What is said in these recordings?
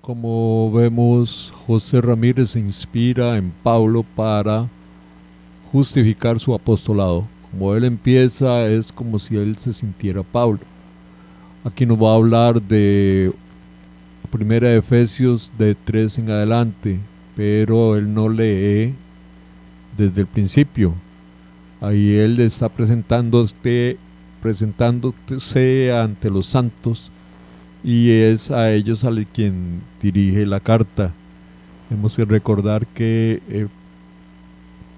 Como vemos, José Ramírez se inspira en Pablo para justificar su apostolado. Como él empieza, es como si él se sintiera Pablo. Aquí nos va a hablar de Primera de Efesios de 3 en adelante, pero él no lee desde el principio. Ahí él está presentándose ante los santos y es a ellos a quien dirige la carta. Hemos de recordar que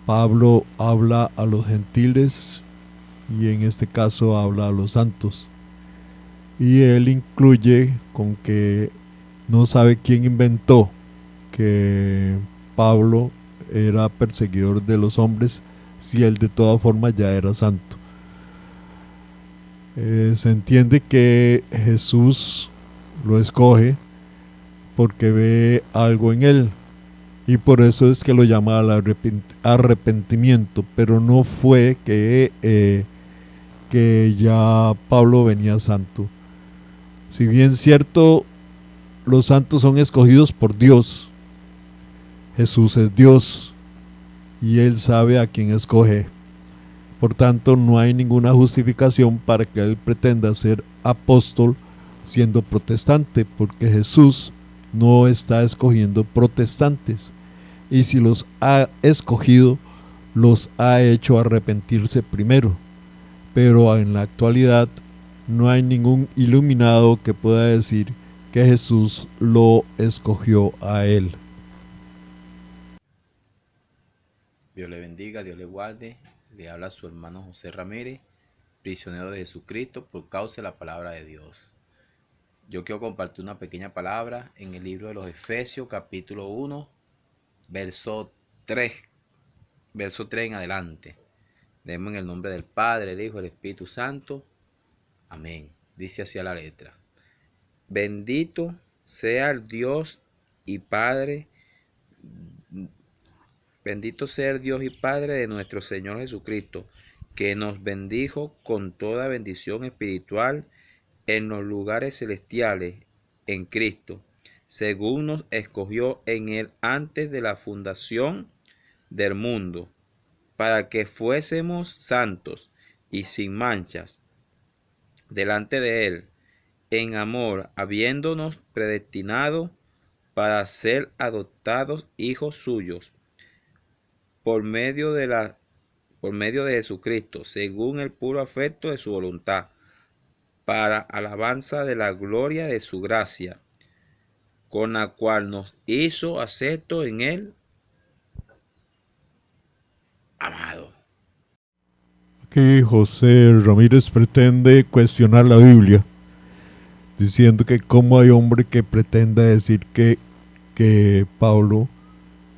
Pablo habla a los gentiles y en este caso habla a los santos. Y él incluye con que no sabe quién inventó que Pablo era perseguidor de los hombres si él de todas formas ya era santo. Se entiende que Jesús lo escoge porque ve algo en él y por eso es que lo llama al arrepentimiento, pero no fue que ya Pablo venía santo. Si bien es cierto, los santos son escogidos por Dios, Jesús es Dios y Él sabe a quién escoge. Por tanto, no hay ninguna justificación para que Él pretenda ser apóstol siendo protestante, porque Jesús no está escogiendo protestantes. Y si los ha escogido, los ha hecho arrepentirse primero. Pero en la actualidad no hay ningún iluminado que pueda decir que Jesús lo escogió a él. Dios le bendiga, Dios le guarde. Le habla su hermano José Ramírez, prisionero de Jesucristo por causa de la palabra de Dios. Yo quiero compartir una pequeña palabra en el libro de los Efesios, capítulo 1, verso 3 en adelante. Leemos en el nombre del Padre, el Hijo y el Espíritu Santo. Amén. Dice así a la letra. Bendito sea el Dios y Padre. Bendito sea el Dios y Padre de nuestro Señor Jesucristo, que nos bendijo con toda bendición espiritual en los lugares celestiales en Cristo, según nos escogió en Él antes de la fundación del mundo, para que fuésemos santos y sin manchas delante de Él, en amor, habiéndonos predestinado para ser adoptados hijos suyos, por medio de Jesucristo, según el puro afecto de su voluntad, para alabanza de la gloria de su gracia, con la cual nos hizo acepto en él, amado. Aquí José Ramírez pretende cuestionar la Biblia, diciendo que cómo hay hombre que pretenda decir que Pablo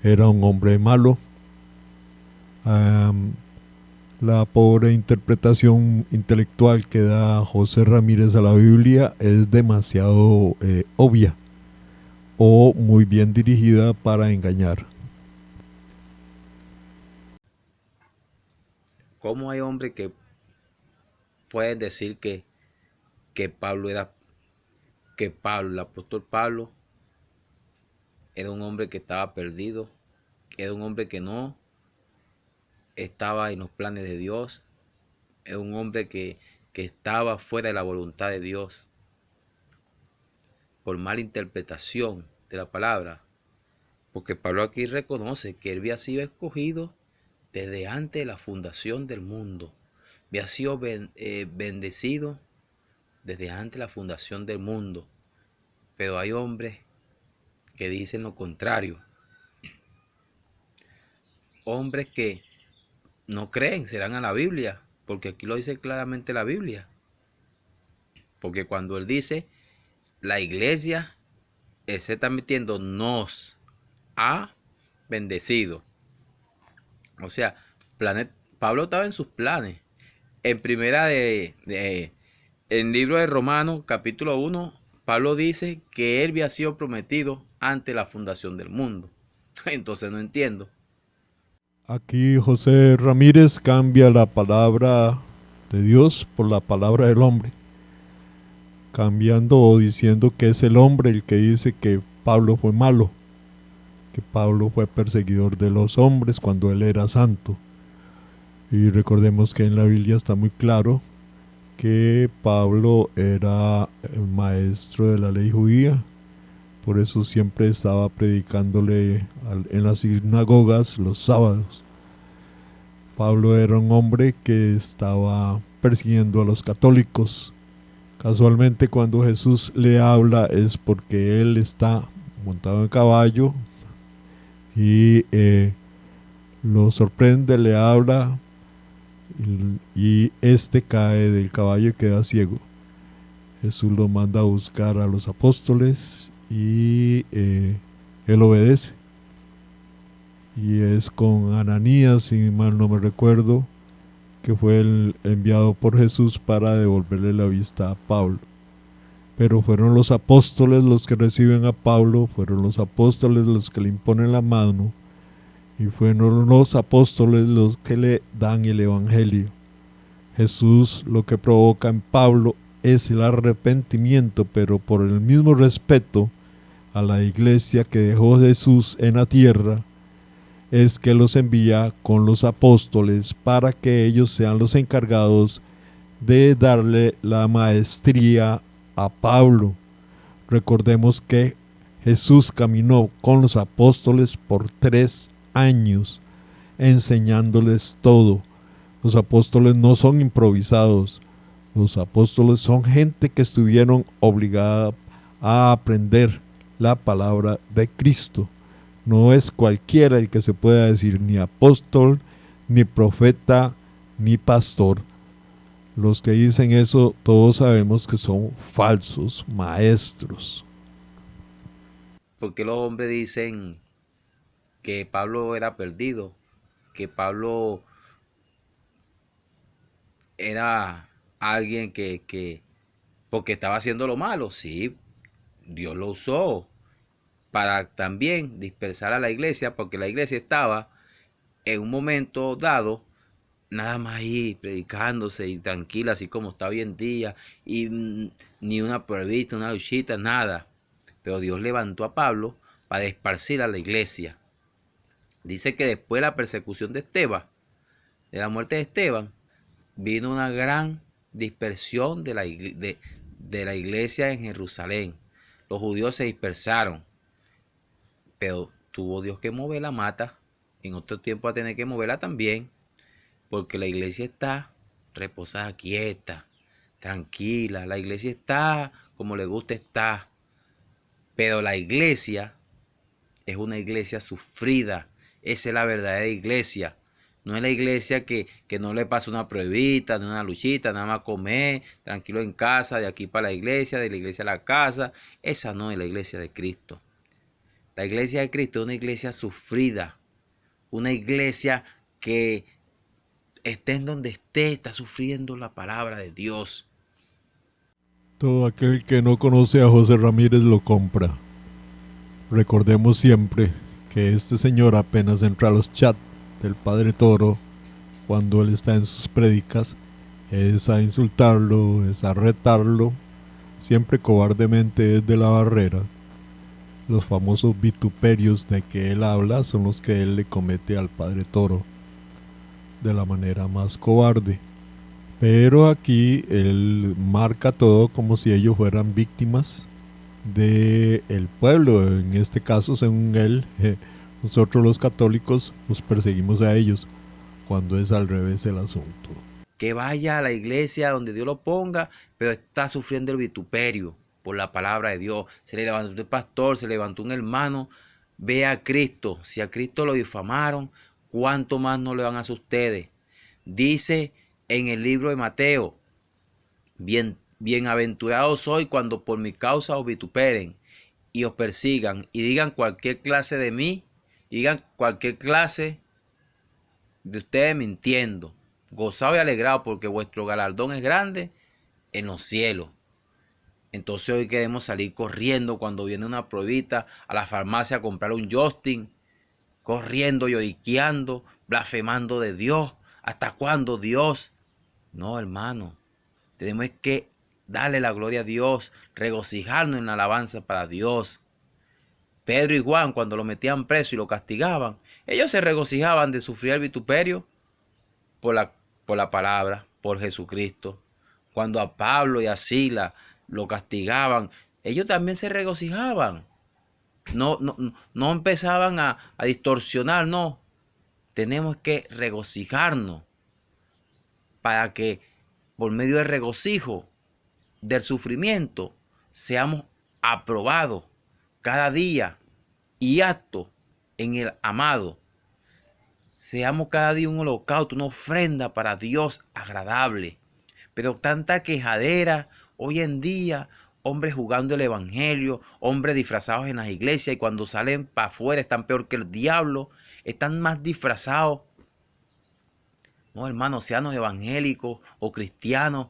era un hombre malo. La pobre interpretación intelectual que da José Ramírez a la Biblia es demasiado obvia o muy bien dirigida para engañar. ¿Cómo hay hombres que pueden decir que Pablo, el apóstol Pablo, era un hombre que estaba perdido, era un hombre que no estaba en los planes de Dios, era un hombre que estaba fuera de la voluntad de Dios, por mala interpretación de la palabra? Porque Pablo aquí reconoce que él había sido escogido desde antes de la fundación del mundo, había sido bendecido desde antes de la fundación del mundo. Pero hay hombres que dicen lo contrario, hombres que no creen, se dan a la Biblia, porque aquí lo dice claramente la Biblia. Porque cuando él dice la iglesia, él se está metiendo nos ha bendecido. O sea, Pablo estaba en sus planes. En el libro de Romanos, capítulo 1, Pablo dice que él había sido prometido ante la fundación del mundo. Entonces no entiendo. Aquí José Ramírez cambia la palabra de Dios por la palabra del hombre, cambiando o diciendo que es el hombre el que dice que Pablo fue malo, que Pablo fue perseguidor de los hombres cuando él era santo. Y recordemos que en la Biblia está muy claro que Pablo era el maestro de la ley judía, por eso siempre estaba predicándole en las sinagogas los sábados. Pablo era un hombre que estaba persiguiendo a los católicos. Casualmente cuando Jesús le habla es porque él está montado en caballo y lo sorprende, le habla y este cae del caballo y queda ciego. Jesús lo manda a buscar a los apóstoles y él obedece. Y es con Ananías, si mal no me recuerdo, que fue el enviado por Jesús para devolverle la vista a Pablo. Pero fueron los apóstoles los que reciben a Pablo, fueron los apóstoles los que le imponen la mano y fueron los apóstoles los que le dan el evangelio. Jesús lo que provoca en Pablo es el arrepentimiento, pero por el mismo respeto a la iglesia que dejó Jesús en la tierra, es que los envía con los apóstoles para que ellos sean los encargados de darle la maestría a Pablo. Recordemos que Jesús caminó con los apóstoles por 3 años, enseñándoles todo. Los apóstoles no son improvisados, los apóstoles son gente que estuvieron obligada a aprender la palabra de Cristo. No es cualquiera el que se pueda decir ni apóstol, ni profeta, ni pastor. Los que dicen eso, todos sabemos que son falsos maestros. Porque los hombres dicen que Pablo era perdido, que Pablo era alguien que porque estaba haciendo lo malo? Sí, Dios lo usó para también dispersar a la iglesia, porque la iglesia estaba en un momento dado nada más ahí predicándose y tranquila, así como está hoy en día, y ni una pruebita, una luchita, nada. Pero Dios levantó a Pablo para esparcir a la iglesia. Dice que después de la persecución de Esteban, de la muerte de Esteban, vino una gran dispersión de la iglesia en Jerusalén. Los judíos se dispersaron, pero tuvo Dios que mover la mata. En otro tiempo va a tener que moverla también, porque la iglesia está reposada, quieta, tranquila. La iglesia está como le gusta estar. Pero la iglesia es una iglesia sufrida. Esa es la verdadera iglesia. No es la iglesia que no le pasa una pruebita, ni una luchita, nada más comer, tranquilo en casa, de aquí para la iglesia, de la iglesia a la casa. Esa no es la iglesia de Cristo. La iglesia de Cristo es una iglesia sufrida. Una iglesia que esté en donde esté, está sufriendo la palabra de Dios. Todo aquel que no conoce a José Ramírez lo compra. Recordemos siempre que este señor apenas entra a los chats del Padre Toro cuando él está en sus prédicas, es a insultarlo, es a retarlo, siempre cobardemente desde la barrera. Los famosos vituperios de que él habla son los que él le comete al Padre Toro de la manera más cobarde. Pero aquí él marca todo como si ellos fueran víctimas del pueblo. En este caso, según él, nosotros los católicos los perseguimos a ellos, cuando es al revés el asunto. Que vaya a la iglesia donde Dios lo ponga, pero está sufriendo el vituperio por la palabra de Dios. Se le levantó un pastor, se levantó un hermano. Ve a Cristo. Si a Cristo lo difamaron, ¿cuánto más no le van a hacer ustedes? Dice en el libro de Mateo: bienaventurados sois cuando por mi causa os vituperen y os persigan y digan cualquier clase de mí, digan cualquier clase de ustedes mintiendo. Gozados y alegrados, porque vuestro galardón es grande en los cielos. Entonces hoy queremos salir corriendo cuando viene una pruebita a la farmacia a comprar un Justin, corriendo, lloriqueando, blasfemando de Dios. ¿Hasta cuándo, Dios? No, hermano. Tenemos que darle la gloria a Dios, regocijarnos en la alabanza para Dios. Pedro y Juan, cuando lo metían preso y lo castigaban, ellos se regocijaban de sufrir el vituperio por la palabra, por Jesucristo. Cuando a Pablo y a Sila lo castigaban, ellos también se regocijaban. No empezaban a distorsionar, no. Tenemos que regocijarnos para que por medio del regocijo, del sufrimiento, seamos aprobados cada día y actos en el amado. Seamos cada día un holocausto, una ofrenda para Dios agradable. Pero tanta quejadera hoy en día, hombres jugando el evangelio, hombres disfrazados en las iglesias, y cuando salen para afuera están peor que el diablo, están más disfrazados. No, hermanos, sean evangélicos o cristianos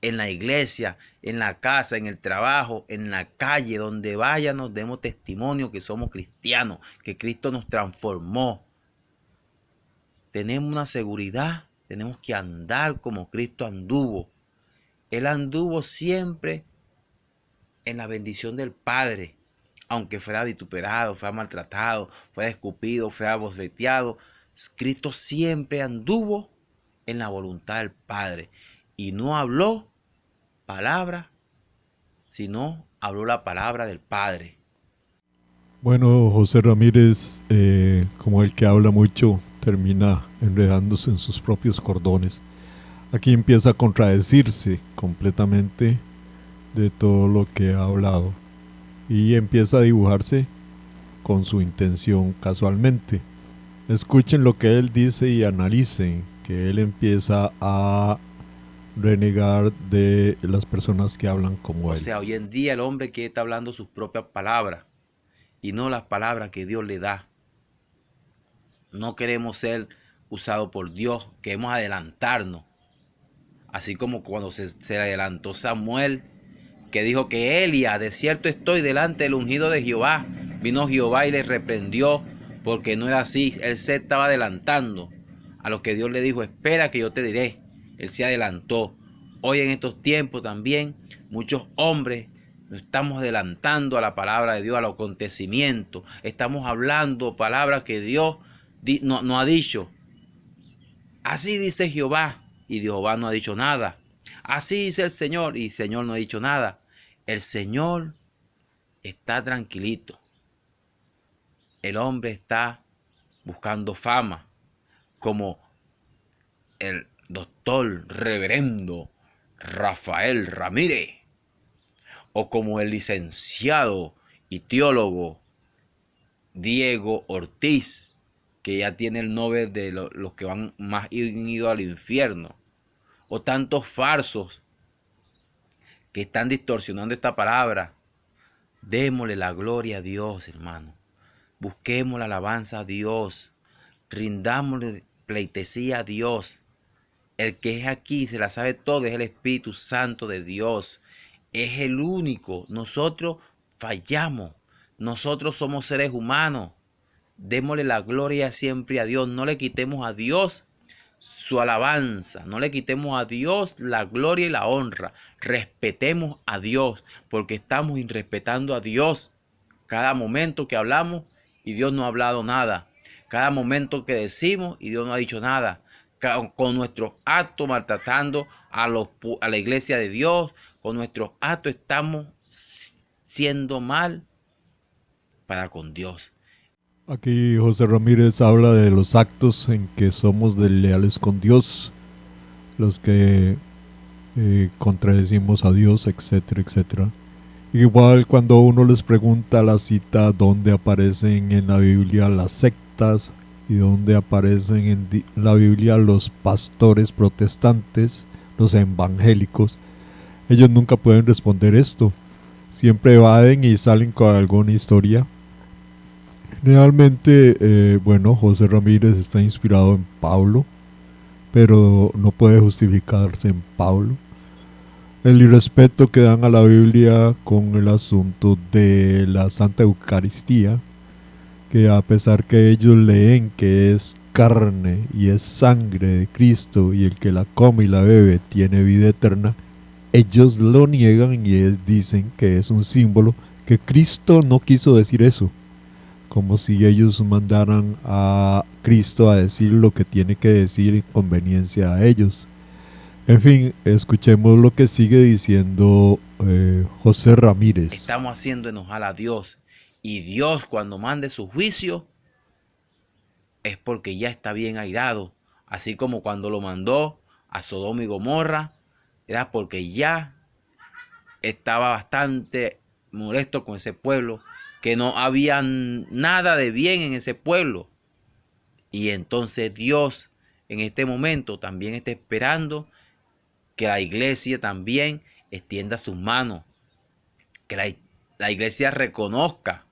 en la iglesia, en la casa, en el trabajo, en la calle, donde vayan, nos demos testimonio que somos cristianos, que Cristo nos transformó. Tenemos una seguridad, tenemos que andar como Cristo anduvo. Él anduvo siempre en la bendición del Padre, aunque fuera vituperado, fuera maltratado, fuera escupido, fuera bofeteado. Cristo siempre anduvo en la voluntad del Padre y no habló palabra, sino habló la palabra del Padre. Bueno, José Ramírez, como el que habla mucho, termina enredándose en sus propios cordones. Aquí empieza a contradecirse completamente de todo lo que ha hablado y empieza a dibujarse con su intención casualmente. Escuchen lo que él dice y analicen que él empieza a renegar de las personas que hablan como él. O sea, hoy en día el hombre que está hablando sus propias palabras y no las palabras que Dios le da. No queremos ser usados por Dios, queremos adelantarnos. Así como cuando se adelantó Samuel, que dijo que Elías, de cierto estoy delante del ungido de Jehová. Vino Jehová y le reprendió porque no era así. Él se estaba adelantando a lo que Dios le dijo, espera que yo te diré. Él se adelantó. Hoy en estos tiempos también muchos hombres nos estamos adelantando a la palabra de Dios, a los acontecimientos. Estamos hablando palabras que Dios no ha dicho. Así dice Jehová, y Jehová no ha dicho nada. Así dice el Señor, y el Señor no ha dicho nada. El Señor está tranquilito. El hombre está buscando fama, como el doctor reverendo Rafael Ramírez, o como el licenciado y teólogo Diego Ortiz, que ya tiene el Nobel de los que han ido al infierno, o tantos falsos que están distorsionando esta palabra. Démosle la gloria a Dios, hermano. Busquemos la alabanza a Dios. Rindámosle pleitesía a Dios. El que es aquí, se la sabe todo, es el Espíritu Santo de Dios. Es el único. Nosotros fallamos. Nosotros somos seres humanos. Démosle la gloria siempre a Dios. No le quitemos a Dios su alabanza. No le quitemos a Dios la gloria y la honra. Respetemos a Dios, porque estamos irrespetando a Dios. Cada momento que hablamos y Dios no ha hablado nada. Cada momento que decimos y Dios no ha dicho nada. Con nuestros actos maltratando a la iglesia de Dios. Con nuestros actos estamos siendo mal para con Dios. Aquí José Ramírez habla de los actos en que somos desleales con Dios, los que contradecimos a Dios, etcétera, etcétera. Igual cuando uno les pregunta la cita dónde aparecen en la Biblia las sectas y dónde aparecen en la Biblia los pastores protestantes, los evangélicos, ellos nunca pueden responder esto. Siempre evaden y salen con alguna historia. Realmente, José Ramírez está inspirado en Pablo, pero no puede justificarse en Pablo. El irrespeto que dan a la Biblia con el asunto de la Santa Eucaristía, que a pesar que ellos leen que es carne y es sangre de Cristo y el que la come y la bebe tiene vida eterna, ellos lo niegan y dicen que es un símbolo, que Cristo no quiso decir eso. como si ellos mandaran a Cristo a decir lo que tiene que decir en conveniencia a ellos. En fin, escuchemos lo que sigue diciendo José Ramírez. Estamos haciendo enojar a Dios, y Dios, cuando mande su juicio, es porque ya está bien airado, así como cuando lo mandó a Sodoma y Gomorra, era porque ya estaba bastante molesto con ese pueblo, que no había nada de bien en ese pueblo. Y entonces Dios en este momento también está esperando que la iglesia también extienda sus manos, que la iglesia reconozca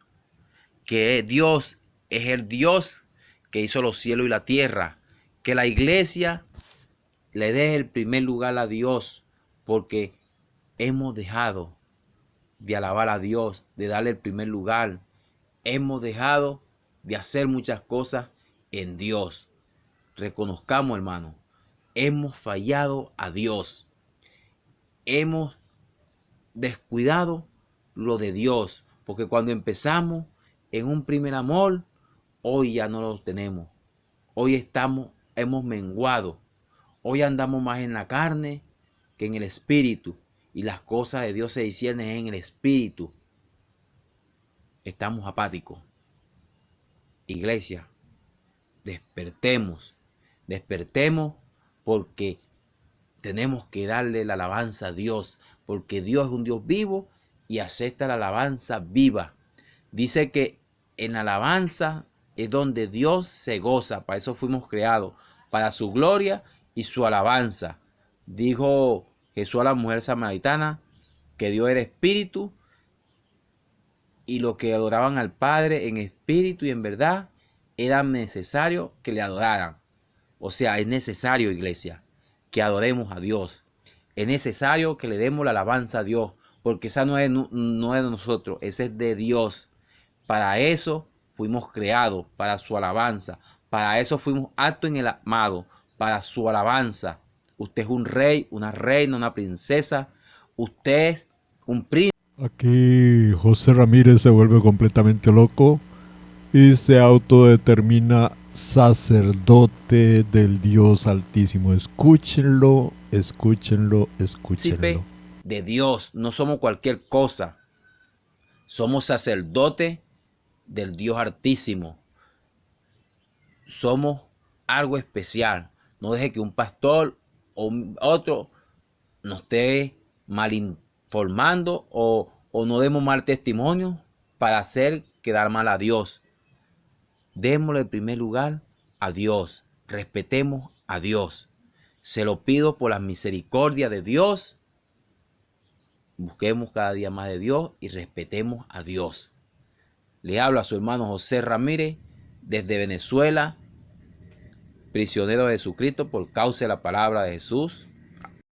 que Dios es el Dios que hizo los cielos y la tierra, que la iglesia le dé el primer lugar a Dios, porque hemos dejado de alabar a Dios, de darle el primer lugar. Hemos dejado de hacer muchas cosas en Dios. Reconozcamos, hermano, hemos fallado a Dios. Hemos descuidado lo de Dios, porque cuando empezamos en un primer amor, hoy ya no lo tenemos. Hoy hemos menguado. Hoy andamos más en la carne que en el espíritu, y las cosas de Dios se disciernen en el espíritu. Estamos apáticos. Iglesia, despertemos porque tenemos que darle la alabanza a Dios, porque Dios es un Dios vivo y acepta la alabanza viva. Dice que en la alabanza es donde Dios se goza, para eso fuimos creados, para su gloria y su alabanza. Dijo Jesús a la mujer samaritana que Dios era espíritu, y los que adoraban al Padre en espíritu y en verdad era necesario que le adoraran. O sea, es necesario, iglesia, que adoremos a Dios. Es necesario que le demos la alabanza a Dios, porque esa no es de nosotros, esa es de Dios. Para eso fuimos creados, para su alabanza. Para eso fuimos aptos en el amado, para su alabanza. Usted es un rey, una reina, una princesa. Usted es un príncipe. Aquí José Ramírez se vuelve completamente loco y se autodetermina sacerdote del Dios Altísimo. Escúchenlo, escúchenlo, escúchenlo. De Dios, no somos cualquier cosa. Somos sacerdote del Dios Altísimo. Somos algo especial. No deje que un pastor o otro nos esté mal informando o no demos mal testimonio para hacer quedar mal a Dios. Démosle el primer lugar a Dios. Respetemos a Dios. Se lo pido por la misericordia de Dios. Busquemos cada día más de Dios y respetemos a Dios. Le hablo a su hermano José Ramírez desde Venezuela, prisionero de Jesucristo por causa de la palabra de Jesús.